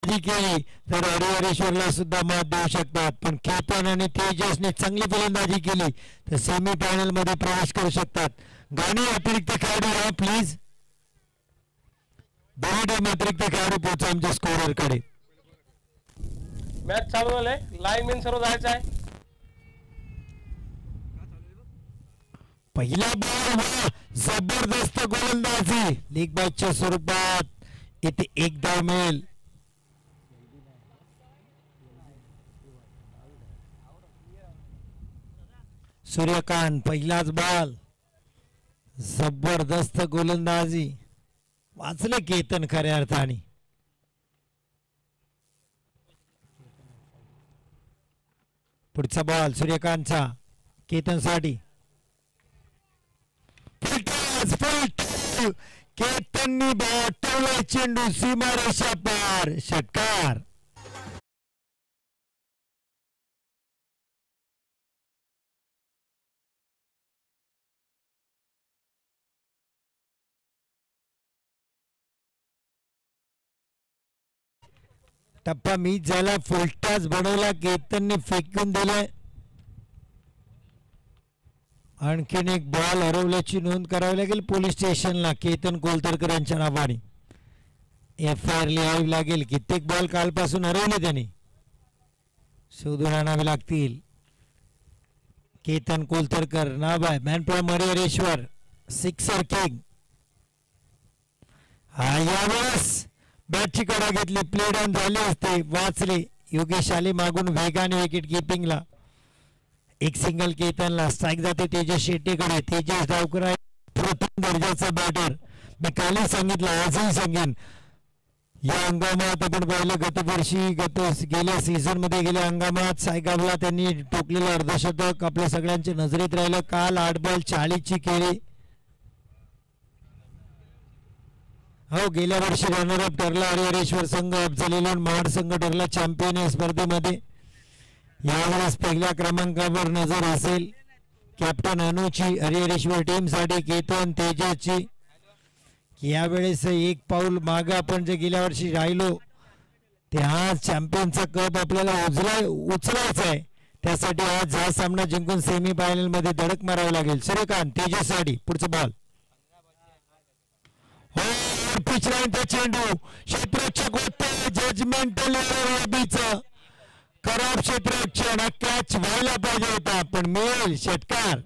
केली तर हरिहरेश्वरला सुद्धा मत देऊ शकतात, पण केतन आणि तेजसने चांगली फलंदाजी केली तर सेमी फायनल मध्ये प्रवेश करू शकतात. गाणी अतिरिक्त खेळाडू राहा प्लीज. दोन्ही टीम अतिरिक्त खेळाडू पोहोचा आमच्या स्कोअर कडे. मॅच चालू झाले, लाईन मेन सर्व जायचं आहे. पहिला बॉल जबरदस्त गोलंदाजी लीग मॅचच्या स्वरूपात इथे एक धाव मिळेल. सूर्यकांत पहिलाच बॉल जबरदस्त गोलंदाजी वाचले केतन खऱ्या अर्थाने. पुढचा बॉल सूर्यकांतचा केतनसाठी. केतननी बॉटवला चेंडू सीमारेषा पार. षटकार. टप्पा मीच झाला, फुलटाच बनवला, केतनने फेकून दिलाय. आणखीन एक बॉल हरवल्याची नोंद करावी लागेल पोलीस स्टेशनला केतन कोलतरकर यांच्या नावाने. FIR लिहावी लागेल. कित्येक बॉल कालपासून हरवले त्यांनी, शोधून आणावे लागतील. केतन कोलतरकर नाव आहे. Man from Harihareshwar, sixer king. हा यावेळेस बॅटची कडा घेतली, प्ले डाऊन झाले असते, वाचले. योगेश आले मागून वेगाने विकेट किपिंगला. एक सिंगल केतनला. स्ट्राईक जाते तेजस शेट्टीकडे. तेजस डावकर आहे प्रथम दर्जाचा बॅटर. मी कालही सांगितलं, आजही सांगेन. या हंगामात आपण पाहिलं, गतवर्षी गेल्या सीझन मध्ये गेल्या हंगामात सायगावला त्यांनी ठोकलेलं अर्धशतक आपल्या सगळ्यांच्या नजरेत राहिलं. काल 8 बॉल 40ची खेळी. हो, गेल्या वर्षी रनरअप ठरला हरिहरेश्वर संघ, अफजल महाड संघ ठरला चॅम्पियन या स्पर्धेमध्ये. यावेळेस पहिल्या क्रमांकावर नजर असेल कॅप्टन अनुची हरिहरेश्वर टीमसाठी, केतन तेजसची. यावेळेस एक पाऊल मागे आपण जे गेल्या वर्षी राहिलो ते आज चॅम्पियनचा कप आपल्याला उचलायचा आहे. त्यासाठी आज हा सामना जिंकून सेमी फायनल मध्ये धडक मारावी लागेल. सूर्यकांत तेजससाठी. पुढचा बॉल. हो, पिच लाईनचा चेंडू क्षेत्ररक्षक होते. जजमेंटल खराब क्षेत्ररक्षण. कॅच व्हायला पाहिजे होता पण मिळेल. षटकार.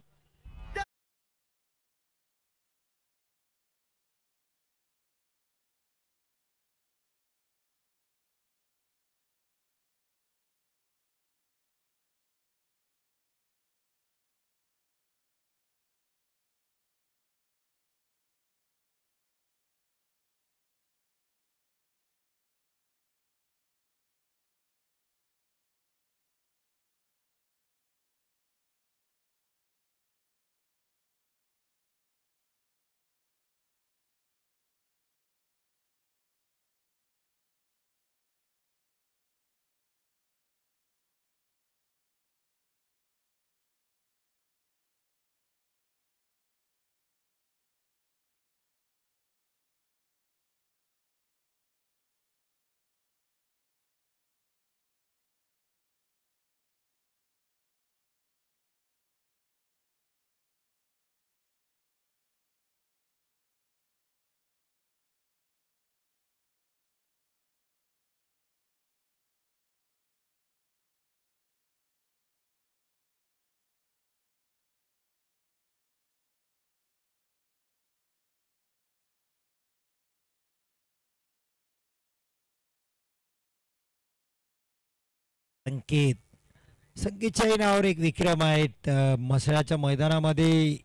संकेतच्या नावावर एक विक्रम आहेत. मसळाच्या मैदानामध्ये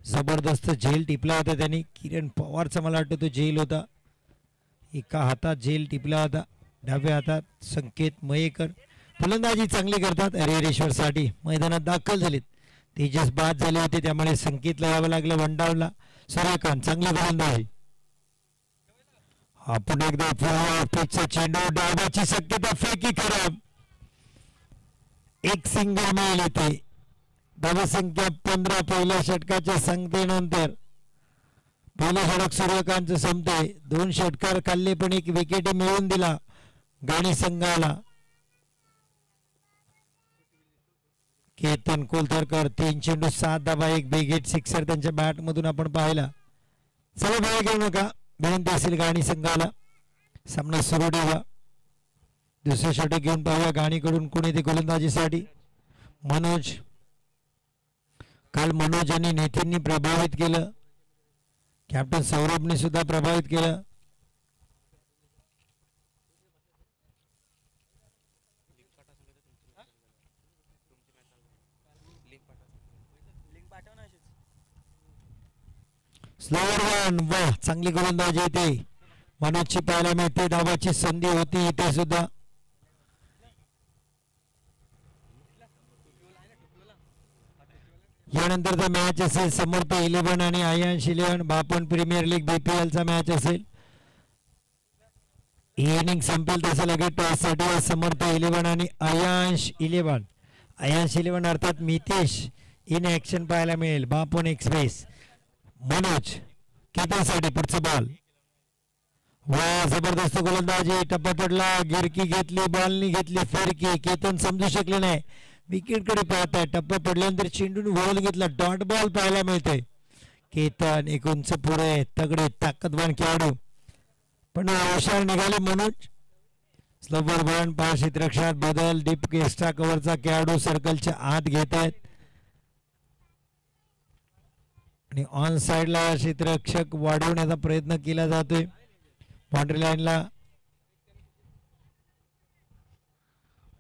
जबरदस्त झेल टिपला होता त्यांनी. किरण पवारचा मला वाटतं तो झेल होता. एका हातात झेल टिपला होता, डाव्या हातात. संकेत मयेकर फलंदाजी चांगली करतात हरिहरेश्वरसाठी. मैदानात दाखल झालेत. तेजस बाद झाले होते त्यामुळे संकेतला यावं लागलं वनडाऊनला. सूर्यकांत चांगली फलंदाजी. आपण एकदा चेंडू डावाची शक्यता, फेकी खराब. एक सिंगल मिळेल इथे. धावसंख्या 15 पहिल्या षटकाच्या संख्येनंतर. पहिलं षटक सूर्यकांतचं संपते. 2 षटकार खाल्ले पण एक विकेट मिळवून दिला. गाणी संघाला केतन कोलतरकर 3 चेंडू 7 धावा 1 बिग हिट सिक्सर त्यांच्या बॅट मधून आपण पाहिला. चला वेळ घेऊ नका, विनंती असेल गाणी संघाला सामना सुरू ठेवा. दुसऱ्या षटक घेऊन पाहूया गाणीकडून कोणी ते गोलंदाजीसाठी. मनोज, काल मनोज आणि नितीननी प्रभावित केलं, कॅप्टन सौरभने सुद्धा प्रभावित केलं. स्लोवर वन, वा चांगली गोलंदाजी येते मनोजची पाहायला मिळते. धावाची संधी होती इथे सुद्धा. यानंतरचा मॅच असेल समर्थ 11 आणि आयांश 11. बापन प्रीमियर लीग BPL चा मॅच असेल. इनिंग संपेल तसं लगेच टॉस साठी समर्थ 11 आणि आयांश 11. आयांश 11 अर्थात मितेश इन ऍक्शन पाहायला मिळेल. बापन एक्सप्रेस. मनोज केतनसाठी पुढचा बॉल. वा जबरदस्त गोलंदाजी, टप्पा पडला, गिरकी घेतली, बॉलनी घेतली फिरकी. केतन समजू शकले नाही, विकेट कडे पाहत आहे. टप्पा पडल्यानंतर चेंडून बॉल घेतला, डॉट बॉल पाहायला मिळते. केतन एक उंच पुढे तगडे ताकदवान खेळाडू, पण हुशार निघाले मनोज. स्लोवर वन, 5 क्षेत्ररक्षणात बदल. डीप एक्स्ट्रा कव्हरचा खेळाडू सर्कलच्या आत घेत आहेत आणि ऑन साइडला क्षेत्ररक्षक वाढवण्याचा प्रयत्न केला जातोय. बाउंड्री लाईनला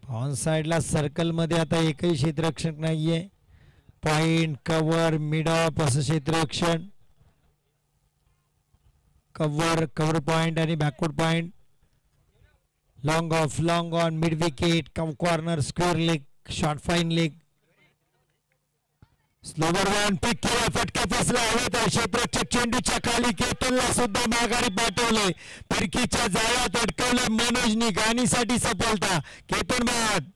ऑन साइडला सर्कल मध्ये आता एकही क्षेत्ररक्षक नाहीये. पॉइंट, कव्हर, मिड ऑफ असं क्षेत्ररक्षण. कव्हर पॉइंट आणि backward point. Long off, long on, mid wicket, corner, square leg, short fine leg. Slower one pick केला, फटका फसला हवेत. क्षेत्ररक्षक चेंडूच्या खाली, केतनला सुद्धा माघारी पाठवले. फिरकीच्या जाळ्यात अडकवले मनोजनी. गाणीसाठी सफलता. केतन बाद.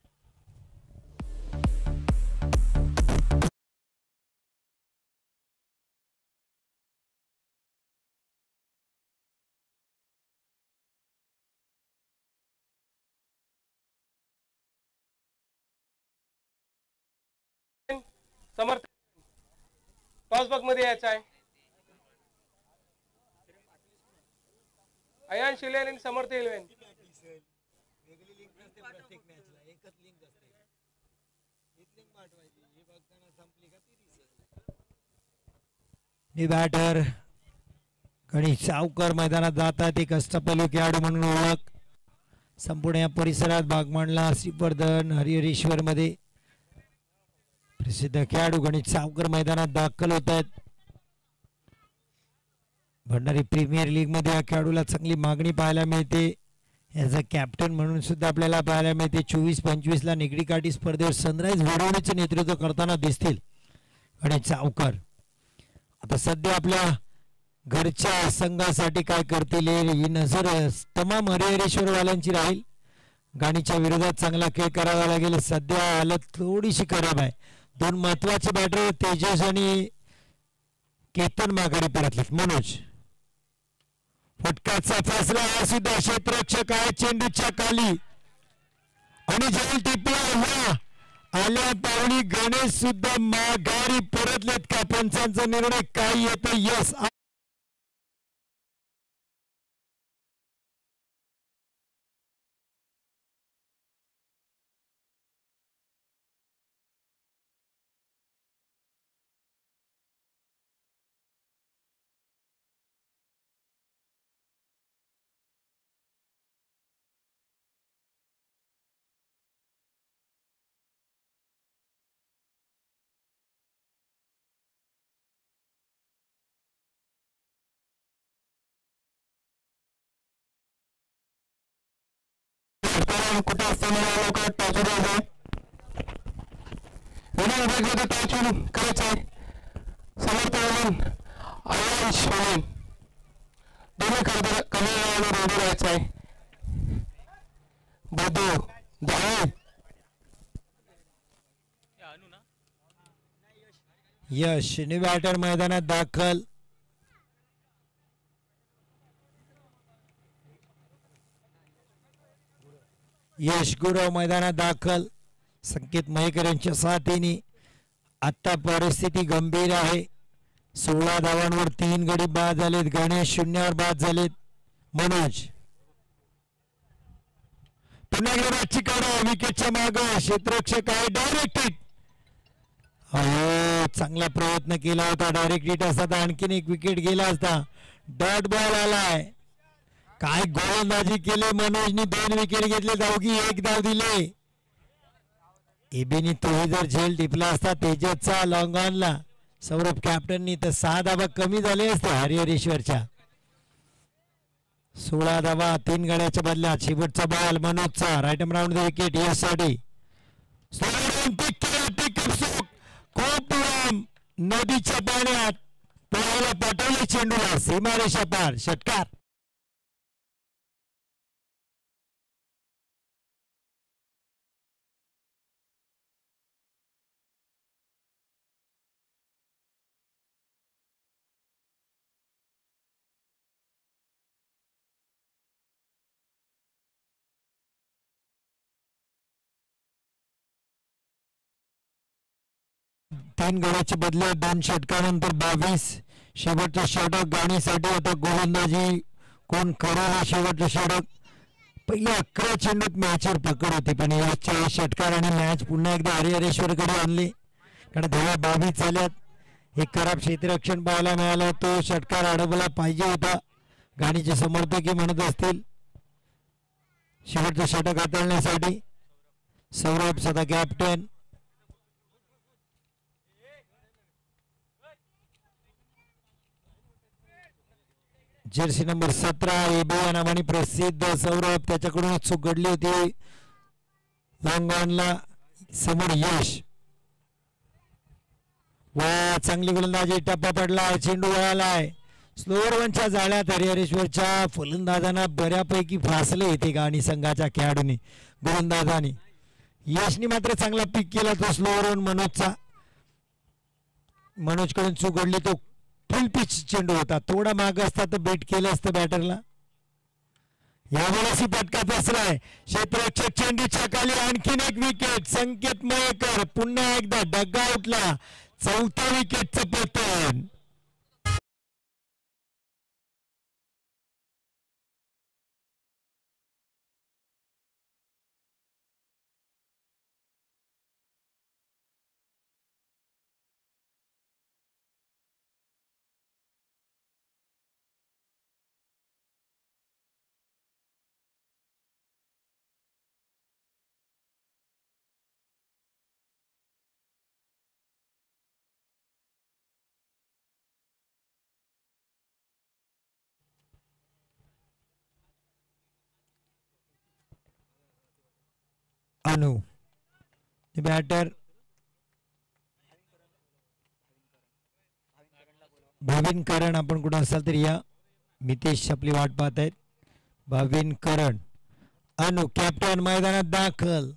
समर्थ टॉस बॉक्स मध्ये यायचं आहे. आयांश 11 आणि समर्थ 11. बॅटर गणेश सावकर मैदानात जातात. एक अष्टपैलू खेळाडू म्हणून ओळख संपूर्ण या परिसरात बागमाणला, श्रीवर्धन, हरिहरेश्वर मध्ये प्रसिद्ध खेळाडू गणेश सावकर मैदानात दाखल होत आहेत. भंडारी प्रीमियर लीग मध्ये या खेळाडूला चांगली मागणी पाहायला मिळते. ॲज अ कॅप्टन म्हणून सुद्धा आपल्याला पाहायला मिळते. 24-25 ला निगडी काठी स्पर्धेवर सनराइज वडवणीचे नेतृत्व करताना दिसतील गणेश सावकर. आता सध्या आपल्या घरच्या संघासाठी काय करतील ही नजर तमाम हरिहरेश्वरवाल्यांची राहील. गाणीच्या विरोधात चांगला खेळ करावा लागेल. सध्या हालत थोडीशी खराब आहे. 2 महत्वाचे बॅटर तेजस आणि केतन माघारी परतले. मनोज, फटकाचा फैसला हा सुद्धा क्षेत्ररक्षक आहे चेंडूच्या खाली आणि जल टिपला आल्या पावणी. गणेश सुद्धा माघारी परतलेत का? पंचांचा निर्णय काय येतो? यस. कुठे असताना लोक टाचून करायचं आहे. समर्थ आयांश दोन्ही कमी रोडू राहायचं आहे. बदू जावे यश बॅटर मैदानात दाखल. यश गुरव मैदानात दाखल. संकेत मयेकर यांच्या साथीने आता परिस्थिती गंभीर आहे. 16 धावांवर 3 गडी बाद झालेत. गणेश 0वर बाद झालेत. मनोज पुन्हा एकदा काढा विकेटच्या मागे. क्षेत्ररक्षक आहे. Direct hit. हो चांगला प्रयत्न केला होता. डायरेक्ट हिट असता तर आणखीन एक विकेट गेला असता. डॉट बॉल आलाय. काय गोलंदाजी केले मनोजनी. 2 विकेट घेतले. दोघी 1 धाव दिले. एबीनी तोही जर झेल टिपला असता तेजसचा लॉंग ऑनला सौरभ कॅप्टननी तर 6 धावा कमी झाले असते हरिहरेश्वरच्या. 16 धावा 3 गड्याच्या बदल्यात. शेवटचा बॉल मनोजचा. Right arm round the wicket यशसाठी. खूप नदीच्या पाण्यात पोहायला पाठवले चेंडूला. सीमारेषा पार. षटकार. तीन गड्याच्या बदल्यात 2 षटकानंतर 22. शेवटचं षटक गाणीसाठी आता गोलंदाजी कोण करेल. शेवटचं षटक. पहिले 11 चेंडूत मॅचवर पकड होती पण या षटकार आणि मॅच पुन्हा एकदा हरिहरेश्वरकडे आणली. कारण धावा 22 झाल्यात. एक खराब क्षेत्ररक्षण पाहायला मिळालं. तो षटकार अडवला पाहिजे होता. गाणीचे समर्थकही म्हणत असतील. शेवटचं षटक हाताळण्यासाठी सौरभ सदा कॅप्टन. जर्सी नंबर 17 एबी या नावाने प्रसिद्ध सौरभ. त्याच्याकडून चूक घडली होती. लॉंग ऑनला समोर यश. वा चांगली गोलंदाजी. टप्पा पडला. चेंडू वळालाय. स्लोअर वनच्या जाळ्यात हरिहरेश्वरच्या फलंदाजांना बऱ्यापैकी फासले येते गाणी संघाच्या खेळाडूंनी गोलंदाजांनी. यशनी मात्र चांगला पिक केला तो स्लोअर वन मनोजचा. मनोजकडून चूक घडली. तो फुल पिच चेंडू होता. थोडा माग असता तर बेट केलं असतं बॅटरला. यावेळेस फटका बसलाय. क्षेत्ररक्षक चेंडूच्या खाली. आणखीन एक विकेट. संकेत मयेकर पुन्हा एकदा डगआउटला. 4थ्या विकेटचं पतन. अनु बॅटर भाविन करण. आपण कुठं असाल तरी या. मितेश आपली वाट पाहत आहेत. भाविन करण. अनु कॅप्टन मैदानात दाखल.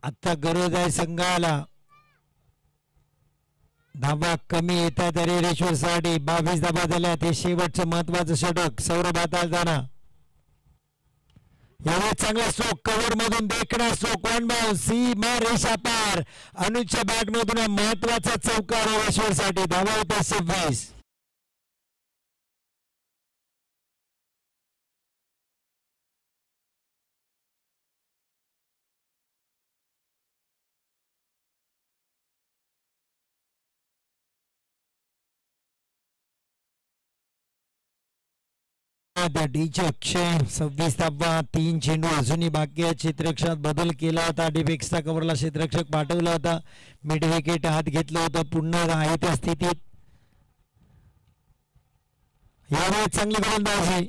आता गरज आहे संघाला. धावा कमी येतात हरिहरेश्वर साठी. 22 धावा झाल्या. ते शेवटचं महत्वाचं षटक. सौरभ हाताळताना यावेळेस चांगला स्ट्रोक. कव्हर मधून देखणा स्ट्रोक. 1 बाउंस. सीमा रेषा पार. अनुजच्या बॅट मधून महत्वाचा चौकार हरिहरेश्वर साठी. धावा होता 26. डीचे अक्षय 26 धावा. 3 चेंडू अजूनही बाकी आहे. क्षेत्ररक्षणात बदल केला होता. डिफेक्सचा कव्हरला क्षेत्ररक्षक पाठवला होता. मिड विकेट हात घेतलं होतं. पुन्हा आहे त्या स्थितीत. यावेळेस चांगली गोलंदाजी.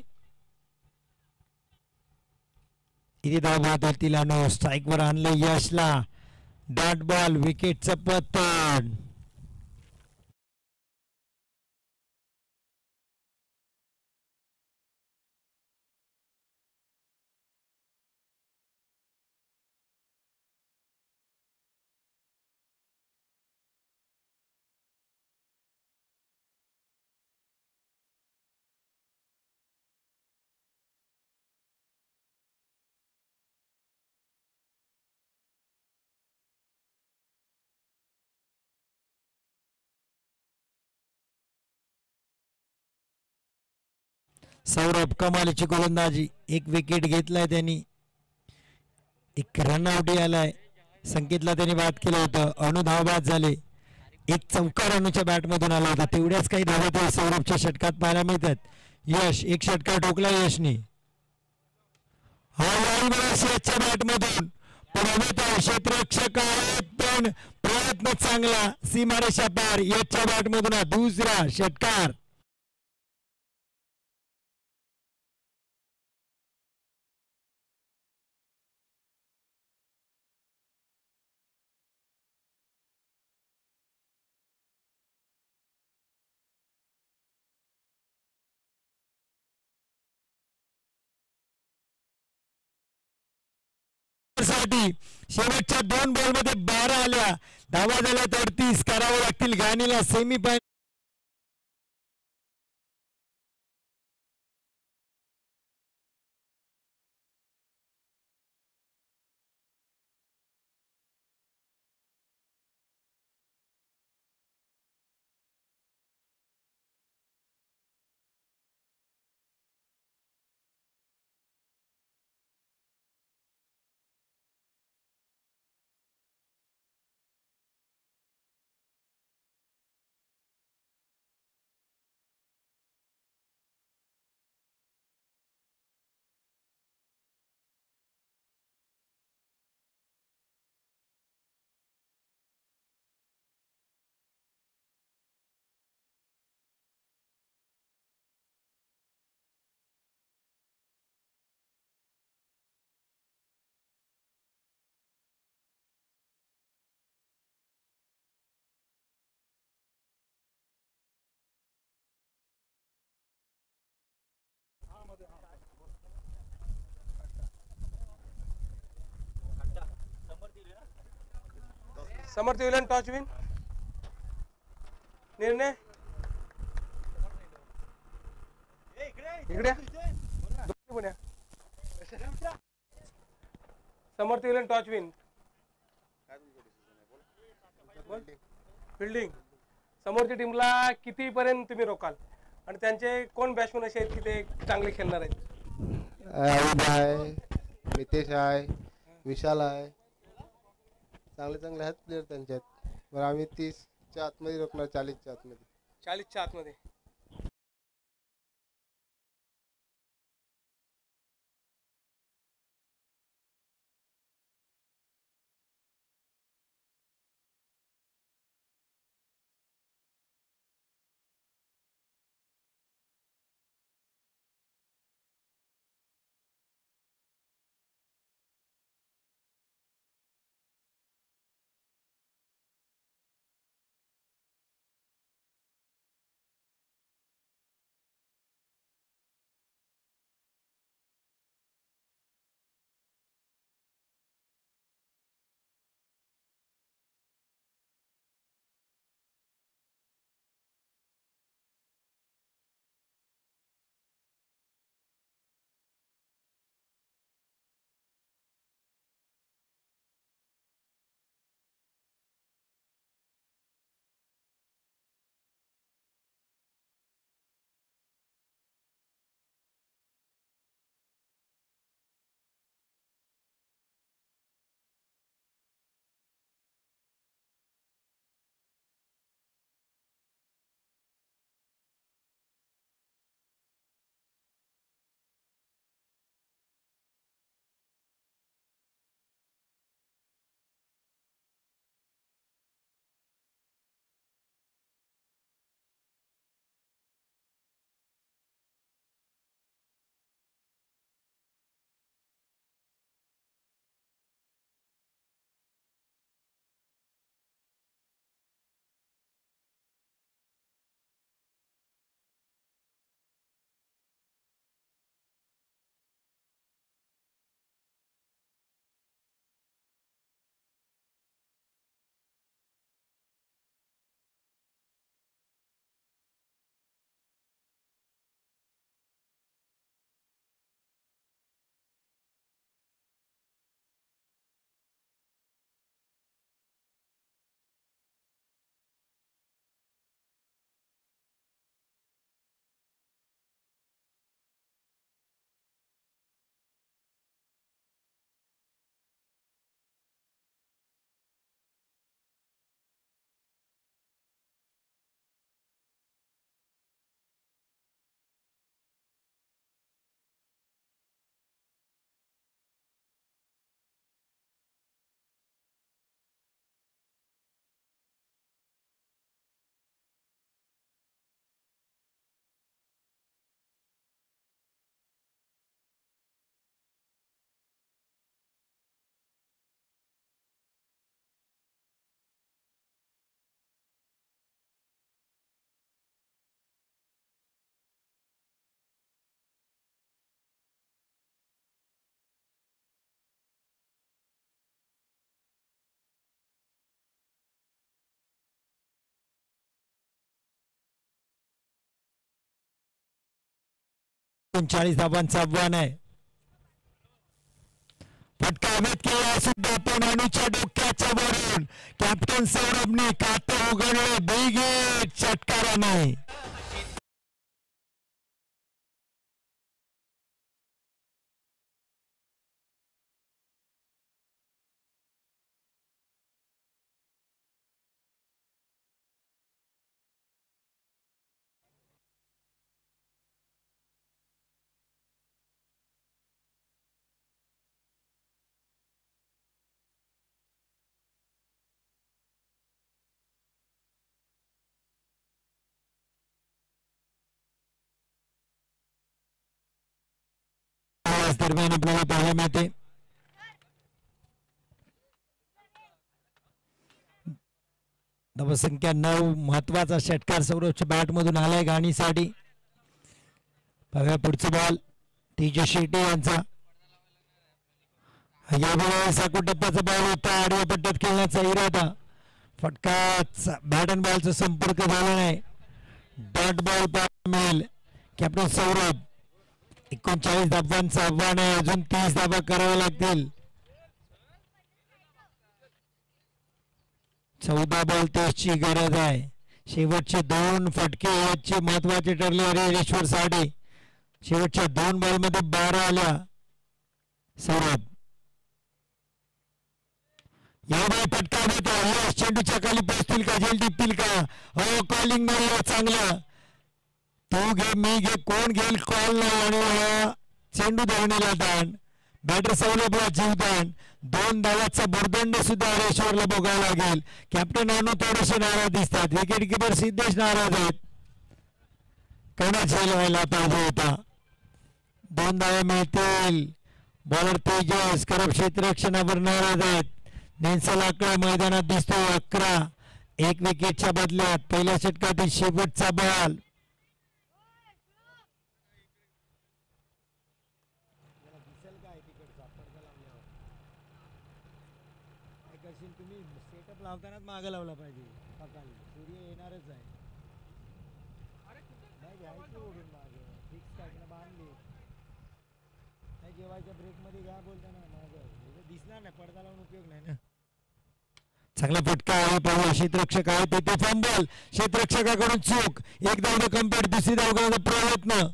किती धाव बाद होतील. स्ट्राईक वर आणले यशला. Dot ball. विकेटचं पतन. सौरभ कमालीची गोलंदाजी, एक विकेट घेतलाय त्यांनी, एक रनआउट आलाय. संकेतला त्यांनी बाद केलं होतं. अनु धाव बाद झाले. एक चौकार अनुच्या बॅटमधून आला होता. तेवढ्याच काही धावा ते सौरभच्या षटकात पाहायला मिळतात. यश एक षटकार ठोकला यशने. यशच्या बॅटमधून क्षेत्ररक्षक आहेत पण प्रयत्न चांगला, सीमारेषा पार. यशच्या बॅटमधून दुसरा षटकार. शेवटच्या 2 बॉलमध्ये 12 आल्या. धावा झाल्या 38. करावं लागतील घाणीला सेमीफायनल. समर्थ विलन टॉस विन. निर्णय इकडे समर्थ विलन टॉस विन. फिल्डिंग समोरच्या टीमला किती पर्यंत तुम्ही रोकाल आणि त्यांचे कोण बॅट्समन असे आहेत की ते चांगले खेळणार आहेत? आयुध आहे, नितेश आहे, विशाल आहे, चांगले चांगले आहेत प्लेयर त्यांच्यात. बरं आम्ही 30च्या आतमध्ये रोखणार, 40च्या आतमध्ये. 40च्या आतमध्ये. 39 धावांचं आव्हान आहे. फटका हवेत केला सुद्धा पण अनुच्या डोक्याच्या वरून कॅप्टन सौरभने खातं उघडले बिगेट षटकाराने. दरम्यान आपल्याला पाहायला मिळते धावसंख्या 9. महत्वाचा षटकार सौरभच्या बॅट मधून आलाय गाणीसाठी. बघा पुढचा बॉल तेजस शेट्टी यांचा. यावेळी साकू टप्प्याचा बॉल होता. आडव्या पट्ट्यात खेळण्याचा इरादा. फटका बॅट अँड बॉलचा संपर्क झाला नाही. डॉट बॉल पाहायला मिळेल. कॅप्टन सौरभ 39 धावांचं आव्हान आहे. अजून 30 धावा कराव्या लागतील. 14 बॉल 30 ची गरज आहे. शेवटचे 2 फटके याचे महत्वाचे ठरले. हरिहरेश्वर साडे शेवटच्या 2 बॉल मध्ये 12 आल्या. सौरभ यावेळी फटका होता. चेंडूच्या खाली पोहोचतील का? झेल टिपतील का? हो कॉलिंग मिळालं चांगलं. तू घे मी घे कोण घेईल कॉल नाही. आणि चेंडू धरण्याला दान. बॅटर सौरभला जीवदान. 2 धावाचा भुर्दंड सुद्धा हरेश्वरला भोगावा लागेल. कॅप्टन अनु थोडेसे नाराज दिसतात. विकेट किपर सिद्धेश नाराज आहेत. कणा झेल व्हायला पाहिजे होता. 2 धावा मिळतील. बॉलर तेजस करप क्षेत्ररक्षणावर नाराज आहेत. नेन्सल आकडा मैदानात दिसतो. 11. 1 विकेटच्या बदल्यात पहिल्या षटकातील शेवटचा बॉल. तुम्ही सेटअप लावतानाच मागे लावला पाहिजे. सूर्य येणारच आहे. नाही घ्यायचं ओढून मागे फिक्स टाकणं बांधली. नाही जेवायच्या ब्रेक मध्ये घ्या बोलताना मागं दिसणार नाही. पडदा लावून उपयोग नाही ना. चांगला फटका आहे. पाहूया क्षेत्ररक्षक आहे तेथे फंबल. क्षेत्ररक्षकाकडून चूक. 1 धाव कम्प्लीट. दुसरी धाव करण्याचा प्रयत्न.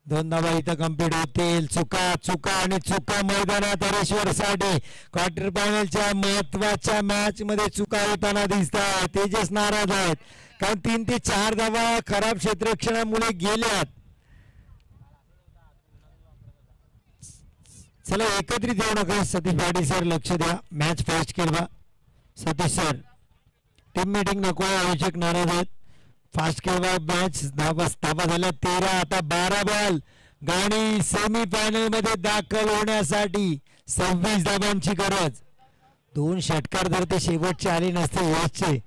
2 धावा इथं कम्प्लीट होतील. चुका चुका आणि चुका मैदानात. हरेश्वर साडे क्वार्टर फायनलच्या महत्वाच्या मॅच मध्ये चुका होताना दिसतात. तेजस नाराज आहेत कारण 3 ते 4 धावा खराब क्षेत्ररक्षणामुळे गेल्यात. चला एकत्रित येऊ नका. सतीश पाटील सर लक्ष द्या. मॅच फास्ट खेळवा. सतीश सर टीम मीटिंग नको. आवश्यक नाराज आहेत. फास्ट खेळवा. मॅच धावा झाल्या 13. आता 12 बॉल. गाणी सेमी फायनल मध्ये दाखल होण्यासाठी 26 धावांची गरज. 2 षटकार जर ते शेवटचे आले नसते यशचे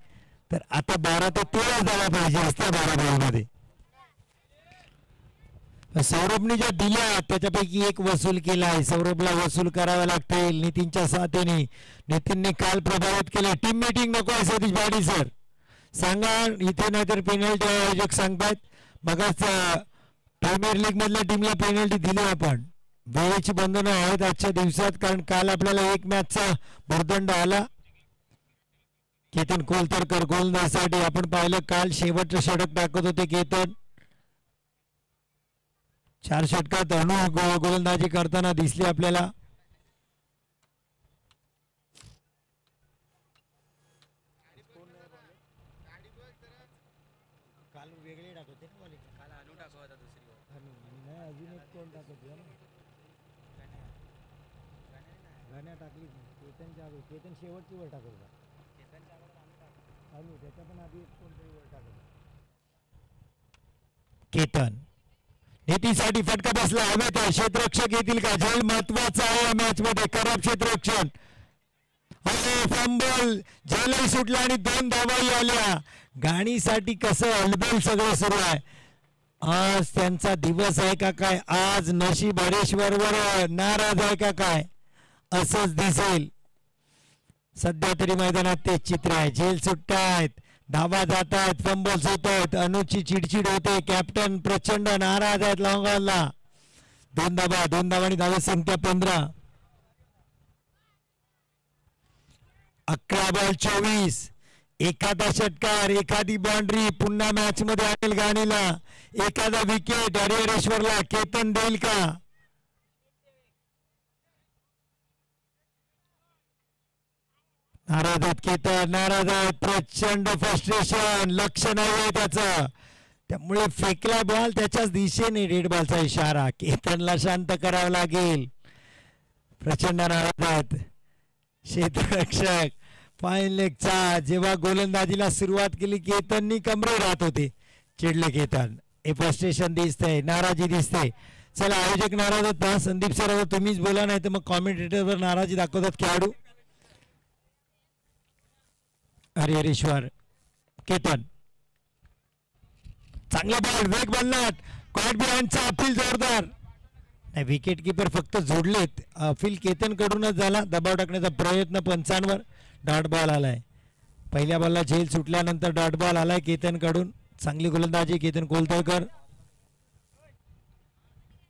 तर आता 12 ते 13 धावा पाहिजे असत्या 12 बॉल मध्ये. सौरभने ज्या दिल्या त्याच्यापैकी 1 वसूल केला आहे. सौरभला वसूल करावा लागतील. नितीनच्या साथीने. नितीनने काल प्रभावित केले. टीम मीटिंग नको आहे सतीश पाटील सर सांगा इथे. नाहीतर पेनल्टी आयोजक सांगतात. मगच प्रीमियर लीग मधल्या टीमला पेनल्टी दिली आपण. वेळेची बंधनं आहेत आजच्या दिवसात कारण काल आपल्याला 1 मॅचचा भुर्दंड आला. केतन कोलतरकर गोलंदाजीसाठी आपण पाहिलं. काल शेवटचं षटक टाकत होते केतन. 4 षटकात अनु गोलंदाजी करताना दिसली आपल्याला. काल वेगळे टाकत होते ना. काल अनु टाकत होता दुसरी. नाही अजून एक कोण टाकत होता ना. गाण्या टाकली. केतन शेवटची वर टाकत होता. अनु त्याच्या पण आधी एक कोणतरी वर टाकत होता. केतन नेतीसाठी फटका बसला. हवेत आहे. क्षेत्ररक्षक येतील का? झेल महत्वाचा आहे या मॅच मध्ये. खराब क्षेत्ररक्षण. फंबल. झेलही सुटला आणि 2 धावाही आल्या. गाणीसाठी कसं अलबेल सगळं सुरू आहे. आज त्यांचा दिवस आहे का काय? आज नशीब हरेश्वरवर नाराज आहे का काय? असंच दिसेल. सध्या तरी मैदानात तेच चित्र आहे. झेल सुट्टायत. धावा जात आहेत, फंबल्स होत आहेत, अनुची चिडचिड होते, कॅप्टन प्रचंड नाराज आहेत लॉंगॉनला. 2 धावा, 2 धावांनी धावा संख्या 15. 11 बॉल 24. एखादा षटकार, एखादी बाउंड्री पुन्हा मॅच मध्ये आणेल गाणीला. एखादा विकेट हरिहरेश्वरला केतन देईल का? नाराज आहेत केतन, नाराज आहेत, प्रचंड फ्रस्ट्रेशन, लक्ष नाही आहे त्याचं, त्यामुळे फेकला बॉल त्याच्याच दिशेने. रेड बॉलचा इशारा, केतनला शांत करावं लागेल. प्रचंड नाराज आहेत क्षेत्ररक्षक. फाईन लेगचा जेव्हा गोलंदाजीला सुरुवात केली केतननी कमरे राहत होते, चिडले केतन. हे फ्रस्ट्रेशन दिसतंय, नाराजी दिसते. चला आयोजक नाराज होता, संदीप सर तुम्हीच बोला, नाही तर मग कॉमेंटेटरवर नाराजी दाखवतात खेळाडू. हरिहरेश्वर, केतन चांगला बॉल, वेग बदलात, कॉट बिहाइंडचा अपील जोरदार. नाही विकेट किपर फक्त जोडलेत, अपील केतन कडूनच झाला. दबाव टाकण्याचा प्रयत्न पंचांवर. डॉट बॉल आलाय. पहिल्या बॉलला झेल सुटल्यानंतर डॉट बॉल आलाय केतन कडून. चांगली गोलंदाजी केतन कोलतळकर.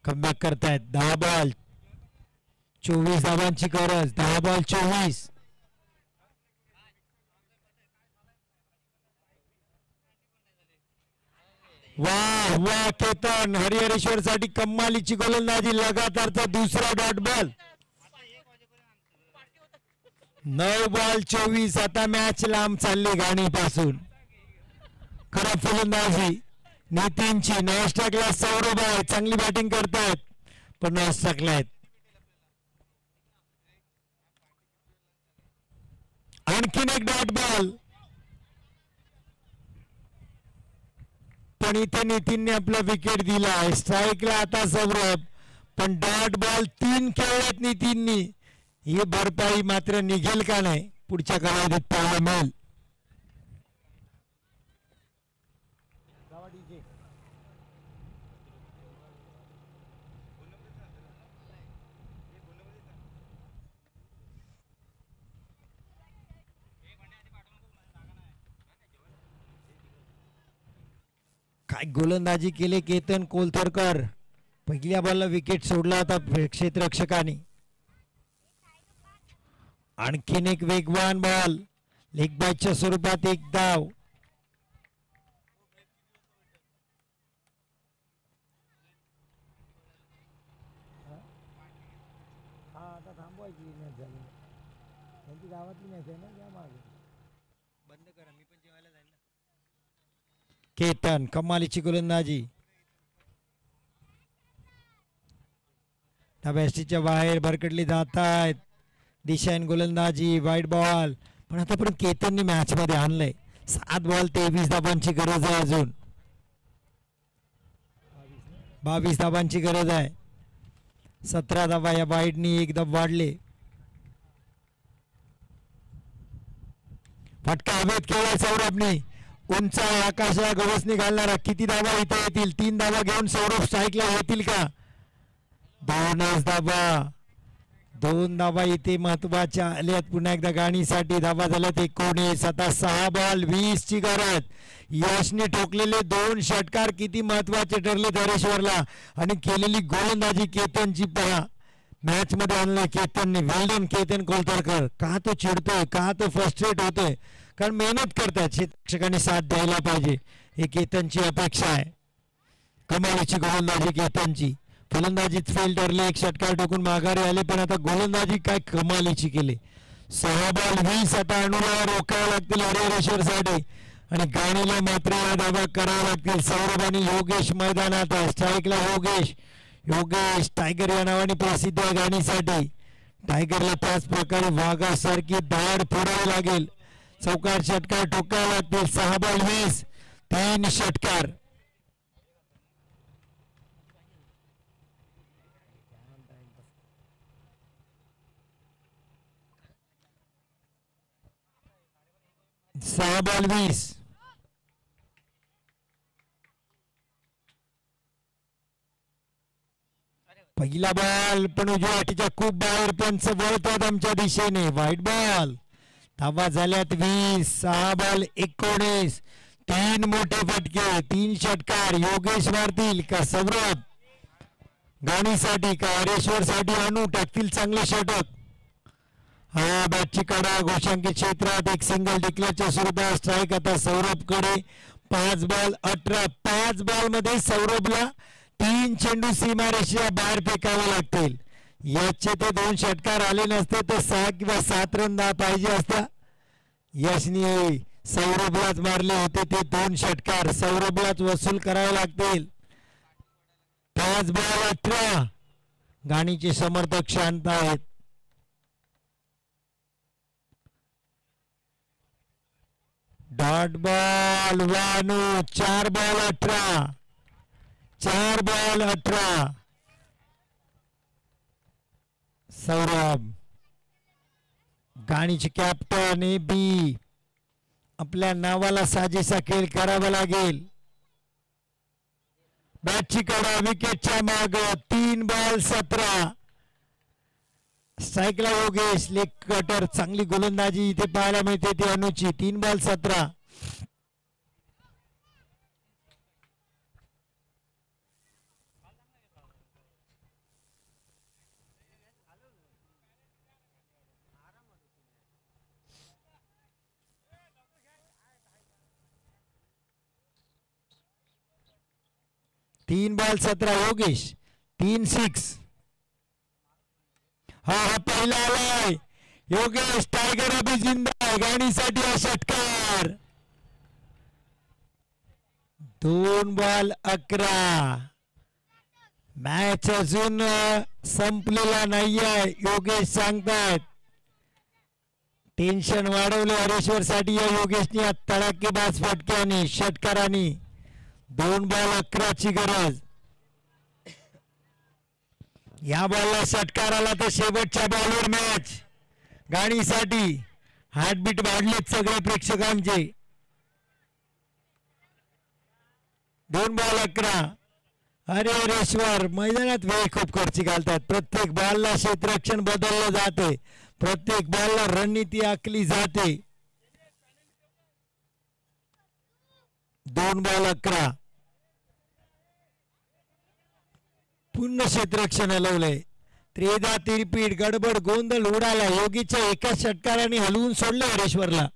कमबॅक करतायत. 10 बॉल 24 धावांची गरज. 10 बॉल 24. वाह वाह केतन, हरिहरेश्वर साठी कमालीची गोलंदाजी. लगातारचा दुसरा डॉट बॉल. 9 बॉल 24. आता मॅच लांब चालली गाणीपासून. खराब फलंदाजी नितीनची. नॉस्टॅकला सौरभ आहे, चांगली बॅटिंग करतायत पण नॉस्टॅकला आहेत. आणखीन एक डॉट बॉल, पण इथे नितीनने आपला विकेट दिला. स्ट्राईकला आता सौरभ, पण डॉट बॉल 3 खेळल्यात नितीननी. ही भरपाई मात्र निघेल का नाही पुढच्या कालावधीत पाहायला मिळेल. काय गोलंदाजी केले केतन कोलतरकर. पहिल्या बॉलला विकेट सोडला होता क्षेत्ररक्षकाने. आणखीन एक वेगवान बॉल, लेग बायच्या स्वरूपात एक धाव. केतन कमालीची गोलंदाजी. डाव्याच्या बाहेर भरकटली जात आहेत. दिशाहीन गोलंदाजी, वाईट बॉल, पण आतापर्यंत केतनने मॅच मध्ये आणलंय. 7 बॉल 23 धावांची गरज आहे. अजून 22 धावांची गरज आहे. 17 धावा या वाईडनी एक धाव वाढले. फटका हवेत केला सौरभने. उंच आकाशा गवसणी घालणारा. किती धावा इथे येतील? 3 धावा घेऊन सौरभ स्ट्राईकला येतील का? 2 धावा. 2 धावा इथे महत्वाच्या आल्यात पुन्हा एकदा गाणीसाठी. धावा झाल्यात 19. आता 6 बॉल 20 ची गरज. यशने ठोकलेले 2 षटकार किती महत्वाचे ठरले हरेश्वरला. आणि केलेली गोलंदाजी केतनची पहा. मॅच मध्ये आणलं केतनने. वेल्डन केतन कोलतरकर. का तो चिडतोय, का तो फ्रस्ट्रेट होतोय? कारण मेहनत करतात, शिक्षकांनी साथ द्यायला पाहिजे, हे केतनची अपेक्षा आहे. कमालीची गोलंदाजी केतनची. फलंदाजीत फेल ठरले, 1 षटकार टाकून माघारी आले, पण आता गोलंदाजी काय कमालीची केली. 6 बॉल 20 आता अनुला रोखावे लागतील हरिहरेश्वरसाठी. आणि गाणीला मात्र या धावा करावा लागतील. सौरभ आणि योगेश मैदानात आहे. स्ट्राईकला योगेश. योगेश टायगर या नावाने प्रसिद्ध आहे गाणीसाठी. टायगरला त्याच प्रकारे वाघासारखी दाढ फोडावी लागेल. चौकार षटकार ठोकावे लागतील. 6 बॉल 20. 3 षटकार. सहा बॉल 20. पहिला बॉल पण उजव्या अटीच्या खूप बाहेर. पंच वळतात आमच्या दिशेने. White ball. धावा झाल्यात 20. 6 बॉल 19. 3 मोठे फटके, 3 षटकार. योगेश मारतील का सौरभ? गाणीसाठी का हरेश्वर साठी अनु टाकतील चांगले षटक. हा बॅटची कडा गोशांकित क्षेत्रात एक सिंगल टिकल्याच्या सुरुवात. स्ट्राईक आता सौरभ कडे. 5 बॉल 18. 5 बॉल मध्ये सौरभला 3 चेंडू सीमारेषेच्या बाहेर फेकावे लागतील. याचे ते 2 षटकार आले नसते तर 6 किंवा 7 रन पाहिजे असता. यशनी सौरभलाच मारले होते ते 2 षटकार सौरभलाच वसूल करावे लागतील. 5 बॉल 18. गाणीचे समर्थक शांत आहेत. डॉट बॉल वानू. 4 बॉल 18. 4 बॉल 18. सौरभ गाणीचे कॅप्टन ए बी. आपल्या नावाला साजेसा खेळ करावा लागेल. बॅटची कडा विकेटच्या माग. 3 बॉल 17. स्ट्राईकला योगेश. लेग कटर चांगली गोलंदाजी इथे पाहायला मिळते ती अनुची. 3 बॉल 17. तीन बॉल 17 योगेश. 3 6. हा पहिला आलाय योगेश. टायगर अभि जिंदा. गाणीसाठी हा षटकार. 2 बॉल 11. मॅच अजून संपलेला नाहीये योगेश सांगतात. टेन्शन वाढवले हरेश्वर साठी या योगेशनी. तडाखेबाज फटक्याने षटकाराने. 2 बॉल 11 ची गरज. या बॉलला षटकार आला तर शेवटच्या बॉलवर मॅच. गाणीसाठी हार्टबीट वाढलेत सगळ्या प्रेक्षकांचे. 2 बॉल 11. अरे हरेश्वर मैदानात वेळ खूप खर्ची घालतात. प्रत्येक बॉलला क्षेत्ररक्षण बदललं जाते. प्रत्येक बॉलला रणनीती आखली जाते. 2 बॉल 11. पूर्ण क्षेत्ररक्षण हलवलंय. त्रेदा तिरपीट गडबड गोंधळ उडाला. योगीच्या एका षटकाराने हलवून सोडले हरेश्वरला.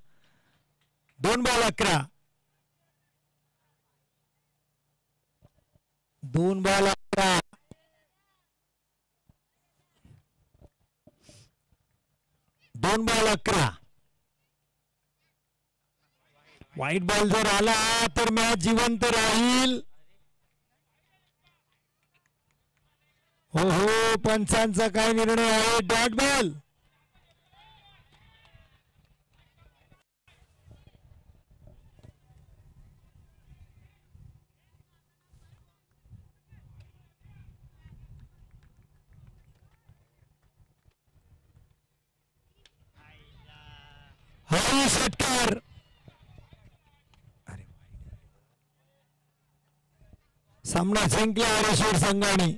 2 बॉल 11. 2 बॉल 11. दोन बॉल 11. व्हाईट बॉल जर आला तर मॅच जिवंत राहील. हो हो पंचांचा काय निर्णय आहे. Dot ball. हा षटकार. सामना जिंकला हरेश्वर संघाने.